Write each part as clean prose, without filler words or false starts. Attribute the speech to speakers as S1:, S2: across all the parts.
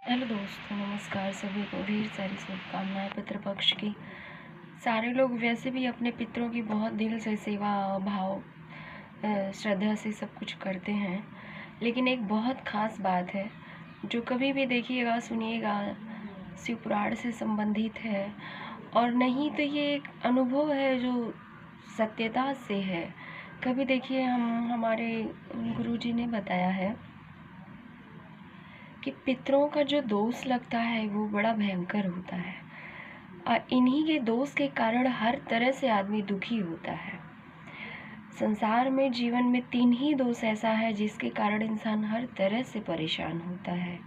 S1: Hello दोस्तों, नमस्कार। सभी को ढेर सारी शुभकामनाएं पितृपक्ष की। सारे लोग वैसे भी अपने पितरों की बहुत दिल से सेवा भाव श्रद्धा से सब कुछ करते हैं, लेकिन एक बहुत ख़ास बात है जो कभी भी देखिएगा सुनिएगा शिव पुराण से संबंधित है, और नहीं तो ये एक अनुभव है जो सत्यता से है। कभी देखिए हमारे गुरुजी ने बताया है कि पितरों का जो दोष लगता है वो बड़ा भयंकर होता है, और इन्हीं के दोष के कारण हर तरह से आदमी दुखी होता है। संसार में जीवन में 3 ही दोष ऐसा है जिसके कारण इंसान हर तरह से परेशान होता है।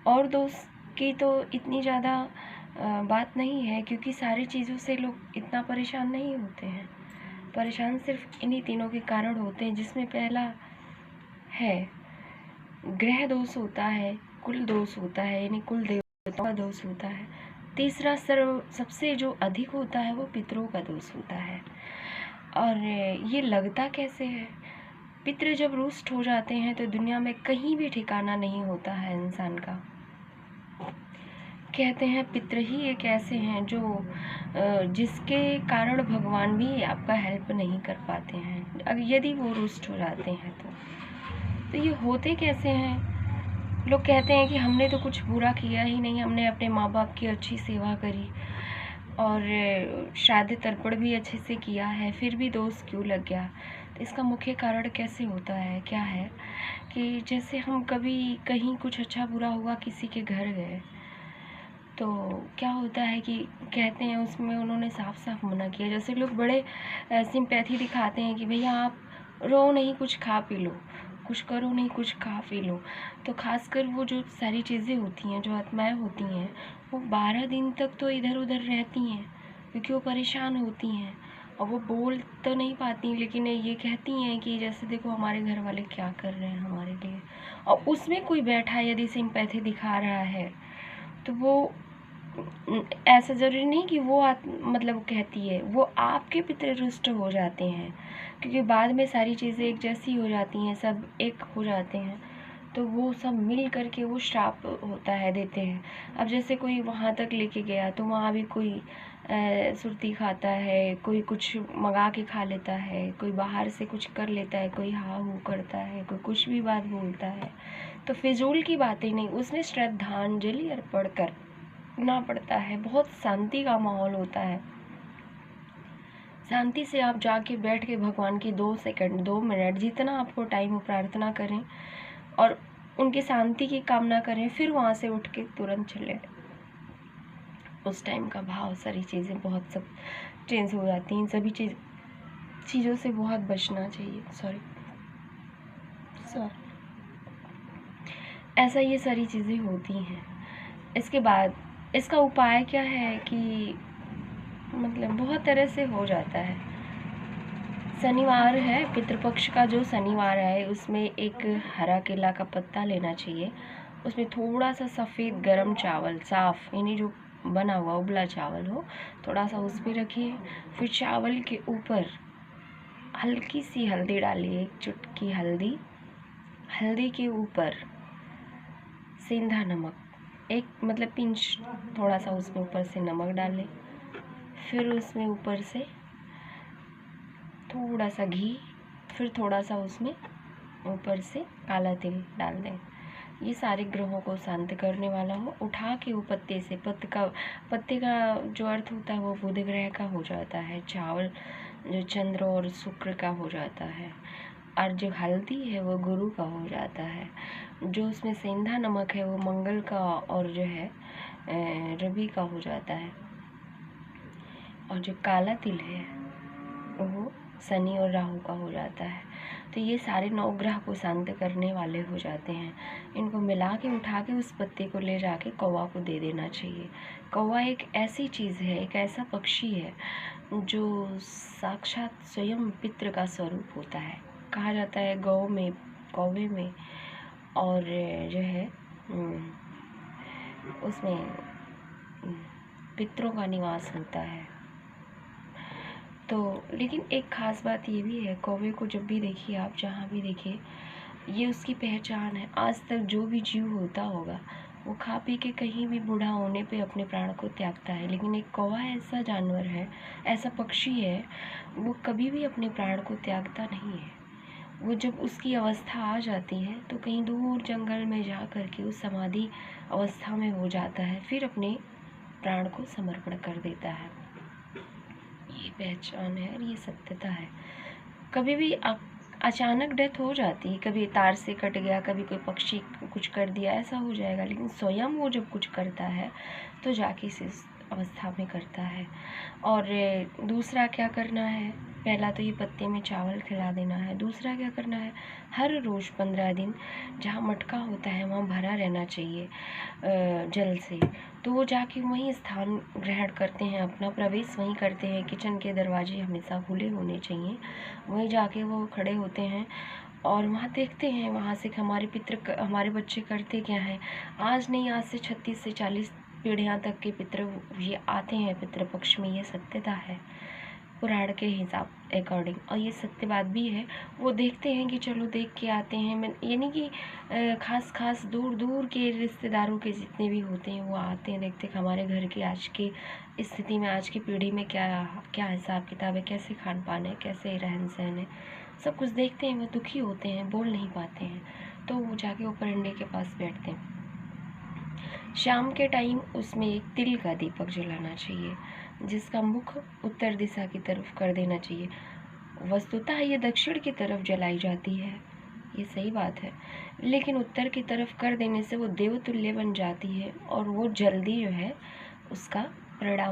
S1: और दोष की तो इतनी ज़्यादा बात नहीं है, क्योंकि सारी चीज़ों से लोग इतना परेशान नहीं होते हैं। परेशान सिर्फ इन्हीं तीनों के कारण होते हैं, जिसमें पहला है ग्रह दोष होता है, कुल दोष होता है यानी कुल देवताओं का दोष होता है। तीसरा सबसे जो अधिक होता है वो पितरों का दोष होता है। और ये लगता कैसे है? पितृ जब रुष्ट हो जाते हैं तो दुनिया में कहीं भी ठिकाना नहीं होता है इंसान का। कहते हैं पितृ ही एक ऐसे हैं जो जिसके कारण भगवान भी आपका हेल्प नहीं कर पाते हैं, अब यदि वो रुष्ट हो जाते हैं तो ये होते कैसे हैं? लोग कहते हैं कि हमने तो कुछ बुरा किया ही नहीं, हमने अपने माँ बाप की अच्छी सेवा करी और श्राद्ध तर्पण भी अच्छे से किया है, फिर भी दोष क्यों लग गया? तो इसका मुख्य कारण कैसे होता है, क्या है कि जैसे हम कभी कहीं कुछ अच्छा बुरा हुआ किसी के घर गए तो क्या होता है कि कहते हैं उसमें उन्होंने साफ साफ मना किया। जैसे लोग बड़े सिंपैथी दिखाते हैं कि भैया आप रो नहीं, कुछ खा पी लो, कुछ करो नहीं, कुछ खा पी लो। तो खासकर वो जो सारी चीज़ें होती हैं, जो आत्माएं होती हैं, वो 12 दिन तक तो इधर उधर रहती हैं, क्योंकि वो परेशान होती हैं और वो बोल तो नहीं पाती, लेकिन ये कहती हैं कि जैसे देखो हमारे घर वाले क्या कर रहे हैं हमारे लिए। और उसमें कोई बैठा यदि सिंपैथी दिखा रहा है तो वो ऐसा ज़रूरी नहीं कि वो मतलब कहती है, वो आपके पितृ रुष्ट हो जाते हैं, क्योंकि बाद में सारी चीज़ें एक जैसी हो जाती हैं, सब एक हो जाते हैं, तो वो सब मिल करके वो श्राप होता है, देते हैं। अब जैसे कोई वहाँ तक लेके गया तो वहाँ भी कोई सुरती खाता है, कोई कुछ मंगा के खा लेता है, कोई बाहर से कुछ कर लेता है, कोई हा हू करता है, कोई कुछ भी बात बोलता है। तो फिजूल की बातें नहीं, उसमें श्रद्धांजलि अर्पण करना पड़ता है। बहुत शांति का माहौल होता है। शांति से आप जाके बैठ के भगवान की 2 सेकंड 2 मिनट जितना आपको टाइम हो प्रार्थना करें और उनकी शांति की कामना करें, फिर वहाँ से उठ के तुरंत चले। उस टाइम का भाव, सारी चीज़ें बहुत सब चेंज हो जाती हैं। सभी चीज़ों से बहुत बचना चाहिए। सॉरी ऐसा ये सारी चीज़ें होती हैं। इसके बाद इसका उपाय क्या है कि मतलब बहुत तरह से हो जाता है। शनिवार है, पितृपक्ष का जो शनिवार है उसमें एक हरा केला का पत्ता लेना चाहिए। उसमें थोड़ा सा सफ़ेद गरम चावल, साफ़ यानी जो बना हुआ उबला चावल हो, थोड़ा सा उस पर रखिए। फिर चावल के ऊपर हल्की सी हल्दी डालिए, एक चुटकी हल्दी। हल्दी के ऊपर सेंधा नमक, एक मतलब पिंच थोड़ा सा उसमें ऊपर से नमक डालें। फिर उसमें ऊपर से थोड़ा सा घी, फिर थोड़ा सा उसमें ऊपर से काला तिल डाल दें। ये सारे ग्रहों को शांत करने वाला हो। उठा के वो पत्ते से, पत्ते का जो अर्थ होता है वो बुध ग्रह का हो जाता है, चावल जो चंद्र और शुक्र का हो जाता है, और जो हल्दी है वो गुरु का हो जाता है। जो उसमें सेंधा नमक है वो मंगल का और जो है रवि का हो जाता है, और जो काला तिल है वो शनि और राहु का हो जाता है। तो ये सारे 9 ग्रह को शांत करने वाले हो जाते हैं। इनको मिला के उठा के उस पत्ते को ले जाके कौवा को दे देना चाहिए। कौवा एक ऐसी चीज़ है, एक ऐसा पक्षी है जो साक्षात स्वयं पितृ का स्वरूप होता है। कहा जाता है गौ में, कौवे में और जो है उसमें पितरों का निवास होता है। तो लेकिन एक ख़ास बात ये भी है, कौवे को जब भी देखिए आप, जहाँ भी देखिए, ये उसकी पहचान है। आज तक जो भी जीव होता होगा वो खा पी के कहीं भी बूढ़ा होने पे अपने प्राण को त्यागता है। लेकिन एक कौवा ऐसा जानवर है, ऐसा पक्षी है, वो कभी भी अपने प्राण को त्यागता नहीं है। वो जब उसकी अवस्था आ जाती है तो कहीं दूर जंगल में जा कर के उस समाधि अवस्था में हो जाता है, फिर अपने प्राण को समर्पण कर देता है। ये पहचान है और ये सत्यता है। कभी भी अचानक डेथ हो जाती है, कभी तार से कट गया, कभी कोई पक्षी कुछ कर दिया, ऐसा हो जाएगा। लेकिन स्वयं वो जब कुछ करता है तो जाके इस अवस्था में करता है। और दूसरा क्या करना है, पहला तो ये पत्ते में चावल खिला देना है। दूसरा क्या करना है, हर रोज़ 15 दिन जहाँ मटका होता है वहाँ भरा रहना चाहिए जल से। तो वो जाके वहीं स्थान ग्रहण करते हैं, अपना प्रवेश वहीं करते हैं। किचन के दरवाजे हमेशा खुले होने चाहिए। वहीं जाके वो खड़े होते हैं और वहाँ देखते हैं, वहाँ से हमारे बच्चे करते क्या हैं। आज नहीं, आज से 36 से 40 पीढ़ियाँ तक के पितृ ये आते हैं पितृ पक्ष में। ये सत्यता है पुराण के हिसाब अकॉर्डिंग, और ये सत्य बात भी है। वो देखते हैं कि चलो देख के आते हैं। मैं ये नहीं कि खास दूर दूर के रिश्तेदारों के जितने भी होते हैं वो आते हैं, देखते हैं हमारे घर की आज की स्थिति में, आज की पीढ़ी में क्या क्या हिसाब किताब है, कैसे खान पान है, कैसे रहन सहन है, सब कुछ देखते हैं। वो दुखी होते हैं, बोल नहीं पाते हैं, तो वो जाके ऊपर अंडे के पास बैठते हैं। शाम के टाइम उसमें एक तिल का दीपक जलाना चाहिए, जिसका मुख उत्तर दिशा की तरफ कर देना चाहिए। वस्तुतः ये दक्षिण की तरफ जलाई जाती है, ये सही बात है, लेकिन उत्तर की तरफ कर देने से वो देवतुल्य बन जाती है और वो जल्दी जो है उसका परिणाम